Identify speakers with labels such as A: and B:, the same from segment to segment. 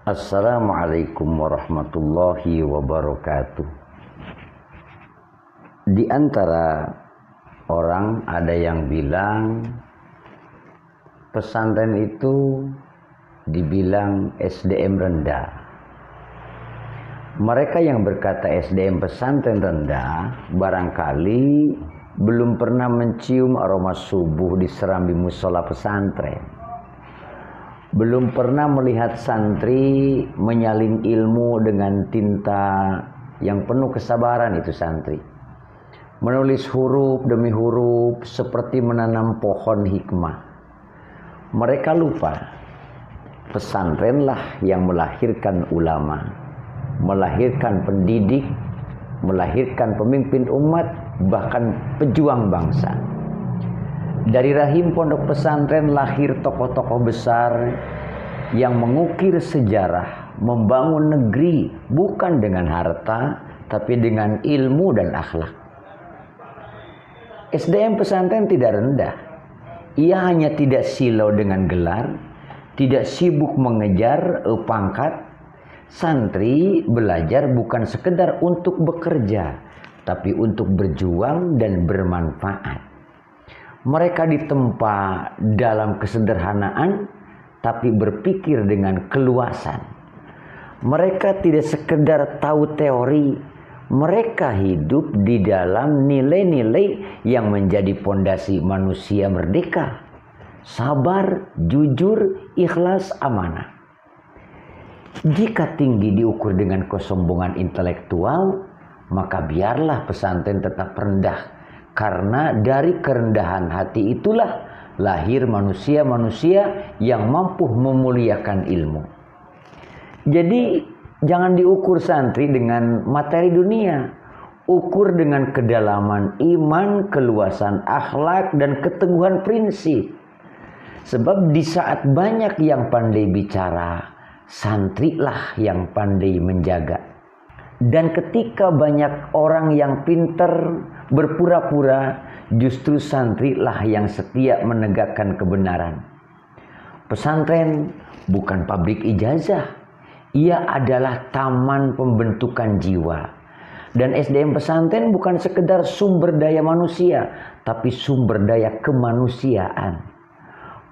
A: Assalamualaikum warahmatullahi wabarakatuh. Di antara orang ada yang bilang pesantren itu dibilang SDM rendah. Mereka yang berkata SDM pesantren rendah barangkali belum pernah mencium aroma subuh di serambi musola pesantren. Belum pernah melihat santri menyalin ilmu dengan tinta yang penuh kesabaran itu santri. Menulis huruf demi huruf seperti menanam pohon hikmah. Mereka lupa pesantrenlah yang melahirkan ulama, melahirkan pendidik, melahirkan pemimpin umat, bahkan pejuang bangsa. Dari rahim pondok pesantren lahir tokoh-tokoh besar yang mengukir sejarah, membangun negeri bukan dengan harta, tapi dengan ilmu dan akhlak. SDM pesantren tidak rendah. Ia hanya tidak silau dengan gelar, tidak sibuk mengejar pangkat. Santri belajar bukan sekedar untuk bekerja, tapi untuk berjuang dan bermanfaat. Mereka ditempa dalam kesederhanaan, tapi berpikir dengan keluasan. Mereka tidak sekedar tahu teori, mereka hidup di dalam nilai-nilai yang menjadi pondasi manusia merdeka. Sabar, jujur, ikhlas, amanah. Jika tinggi diukur dengan kesombongan intelektual, maka biarlah pesantren tetap rendah. Karena dari kerendahan hati itulah lahir manusia-manusia yang mampu memuliakan ilmu. Jadi jangan diukur santri dengan materi dunia. Ukur dengan kedalaman iman, keluasan akhlak, dan keteguhan prinsip. Sebab di saat banyak yang pandai bicara, santrilah yang pandai menjaga. Dan ketika banyak orang yang pintar berpura-pura, justru santrilah yang setia menegakkan kebenaran. Pesantren bukan pabrik ijazah. Ia adalah taman pembentukan jiwa. Dan SDM pesantren bukan sekedar sumber daya manusia, tapi sumber daya kemanusiaan.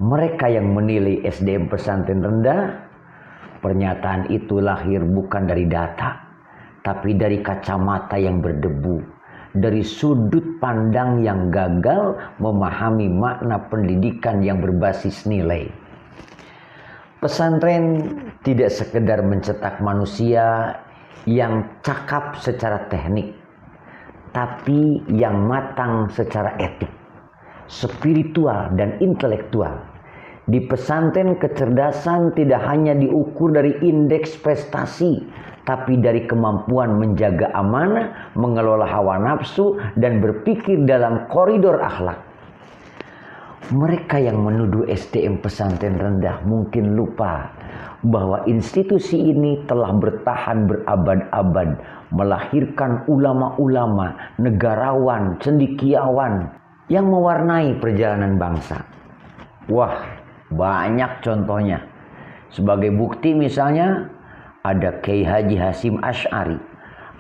A: Mereka yang menilai SDM pesantren rendah, pernyataan itu lahir bukan dari data, tapi dari kacamata yang berdebu, dari sudut pandang yang gagal memahami makna pendidikan yang berbasis nilai. Pesantren tidak sekedar mencetak manusia yang cakap secara teknik, tapi yang matang secara etik, spiritual, dan intelektual. Di pesantren kecerdasan tidak hanya diukur dari indeks prestasi, tapi dari kemampuan menjaga amanah, mengelola hawa nafsu, dan berpikir dalam koridor akhlak. Mereka yang menuduh SDM pesantren rendah mungkin lupa bahwa institusi ini telah bertahan berabad-abad, melahirkan ulama-ulama, negarawan, cendekiawan yang mewarnai perjalanan bangsa. Wah, banyak contohnya. Sebagai bukti misalnya, ada Kiai Haji Hasyim Asy'ari,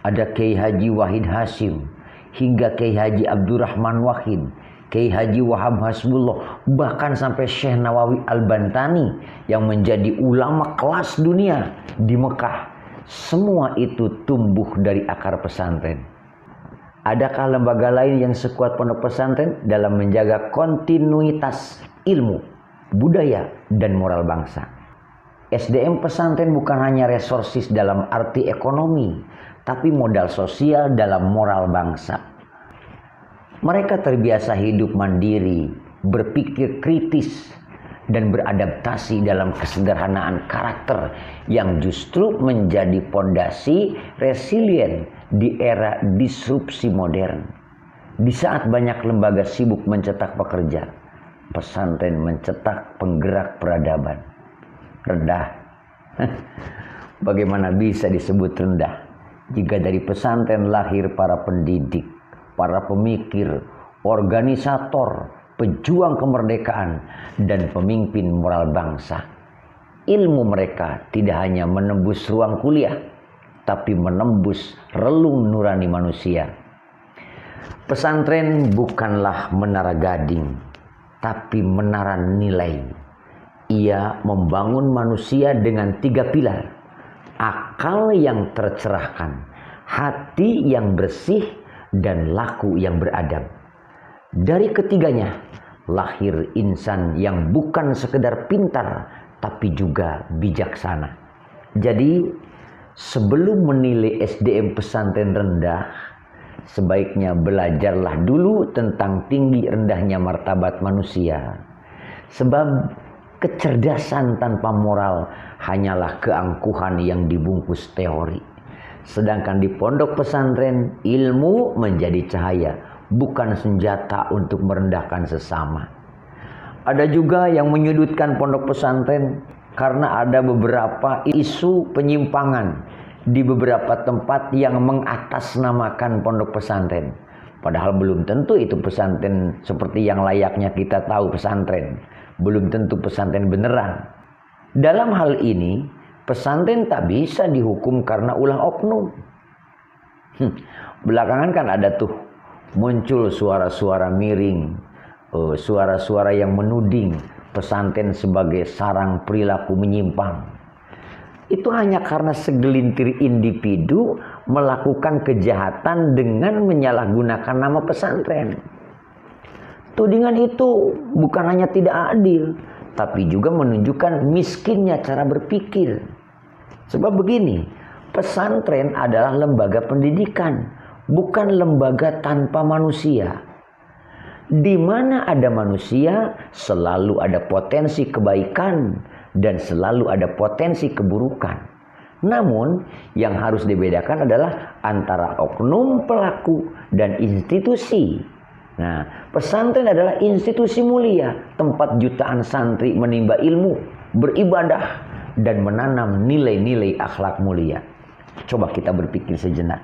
A: ada Kiai Haji Wahid Hasyim, hingga Kiai Haji Abdurrahman Wahid, Kiai Haji Wahab Hasbullah, bahkan sampai Syekh Nawawi Al-Bantani yang menjadi ulama kelas dunia di Mekah. Semua itu tumbuh dari akar pesantren. Adakah lembaga lain yang sekuat pondok pesantren dalam menjaga kontinuitas ilmu, budaya, dan moral bangsa? SDM pesantren bukan hanya resources dalam arti ekonomi, tapi modal sosial dalam moral bangsa. Mereka terbiasa hidup mandiri, berpikir kritis, dan beradaptasi dalam kesederhanaan karakter yang justru menjadi pondasi resilient di era disrupsi modern. Di saat banyak lembaga sibuk mencetak pekerja, pesantren mencetak penggerak peradaban. Rendah. Bagaimana bisa disebut rendah jika dari pesantren lahir para pendidik, para pemikir, organisator, pejuang kemerdekaan, dan pemimpin moral bangsa? ilmu mereka tidak hanya menembus ruang kuliah, tapi menembus relung nurani manusia. Pesantren bukanlah menara gading, tapi menara nilai. Ia membangun manusia dengan 3 pilar: akal yang tercerahkan, hati yang bersih, dan laku yang beradab. Dari ketiganya lahir insan yang bukan sekedar pintar, tapi juga bijaksana. Jadi sebelum menilai SDM pesantren rendah, sebaiknya belajarlah dulu tentang tinggi rendahnya martabat manusia. Sebab kecerdasan tanpa moral hanyalah keangkuhan yang dibungkus teori. Sedangkan di pondok pesantren, ilmu menjadi cahaya, bukan senjata untuk merendahkan sesama. Ada juga yang menyudutkan pondok pesantren karena ada beberapa isu penyimpangan di beberapa tempat yang mengatasnamakan pondok pesantren. Padahal belum tentu itu pesantren seperti yang layaknya kita tahu pesantren. Belum tentu pesantren beneran. Dalam hal ini, pesantren tak bisa dihukum karena ulah oknum. Belakangan kan ada tuh muncul suara-suara miring, suara-suara yang menuding pesantren sebagai sarang perilaku menyimpang. Itu hanya karena segelintir individu melakukan kejahatan dengan menyalahgunakan nama pesantren. Tudingan itu bukan hanya tidak adil, tapi juga menunjukkan miskinnya cara berpikir. Sebab begini, pesantren adalah lembaga pendidikan, bukan lembaga tanpa manusia. Di mana ada manusia, selalu ada potensi kebaikan dan selalu ada potensi keburukan. Namun, yang harus dibedakan adalah antara oknum pelaku dan institusi. Nah, pesantren adalah institusi mulia, tempat jutaan santri menimba ilmu, beribadah, dan menanam nilai-nilai akhlak mulia. Coba kita berpikir sejenak.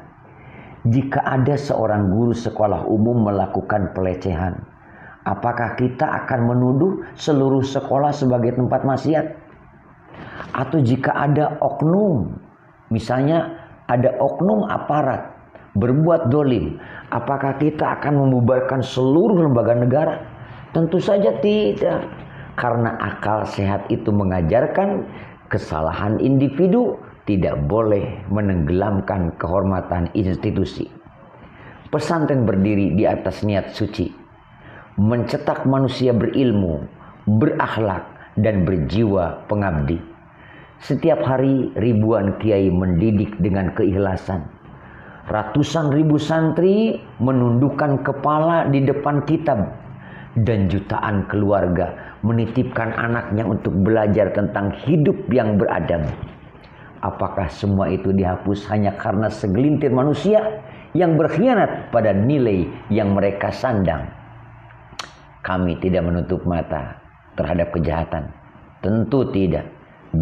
A: Jika ada seorang guru sekolah umum melakukan pelecehan, apakah kita akan menuduh seluruh sekolah sebagai tempat maksiat? Atau jika ada oknum, misalnya ada oknum aparat berbuat dolim, apakah kita akan membubarkan seluruh lembaga negara? Tentu saja tidak. Karena akal sehat itu mengajarkan kesalahan individu tidak boleh menenggelamkan kehormatan institusi. Pesantren berdiri di atas niat suci, mencetak manusia berilmu, berakhlak, dan berjiwa pengabdi. Setiap hari ribuan kiai mendidik dengan keikhlasan. Ratusan ribu santri menundukkan kepala di depan kitab, dan jutaan keluarga menitipkan anaknya untuk belajar tentang hidup yang beradab. Apakah semua itu dihapus hanya karena segelintir manusia yang berkhianat pada nilai yang mereka sandang? Kami tidak menutup mata terhadap kejahatan. Tentu tidak.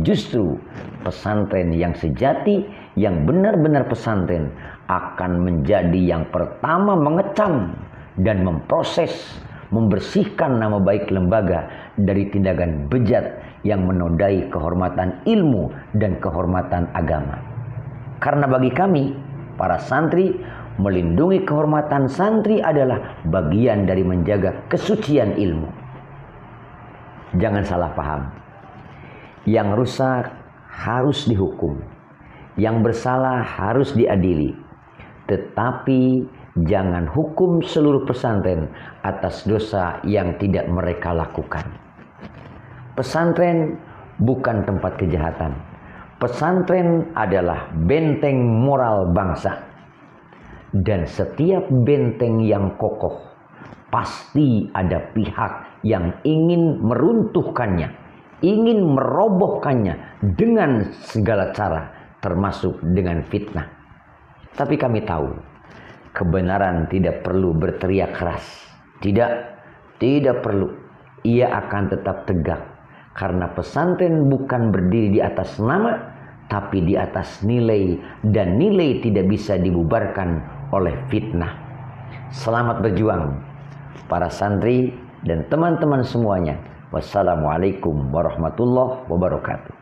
A: Justru pesantren yang sejati, yang benar-benar pesantren, akan menjadi yang pertama mengecam dan memproses, membersihkan nama baik lembaga dari tindakan bejat yang menodai kehormatan ilmu dan kehormatan agama. Karena bagi kami, para santri, melindungi kehormatan santri adalah bagian dari menjaga kesucian ilmu. Jangan salah paham. Yang rusak harus dihukum, yang bersalah harus diadili. Tetapi jangan hukum seluruh pesantren atas dosa yang tidak mereka lakukan. Pesantren bukan tempat kejahatan. Pesantren adalah benteng moral bangsa. Dan setiap benteng yang kokoh, pasti ada pihak yang ingin meruntuhkannya, ingin merobohkannya dengan segala cara, termasuk dengan fitnah. Tapi kami tahu, kebenaran tidak perlu berteriak keras. Tidak perlu. Ia akan tetap tegak. Karena pesantren bukan berdiri di atas nama, tapi di atas nilai. Dan nilai tidak bisa dibubarkan oleh fitnah. Selamat berjuang, para santri dan teman-teman semuanya. Wassalamualaikum warahmatullahi wabarakatuh.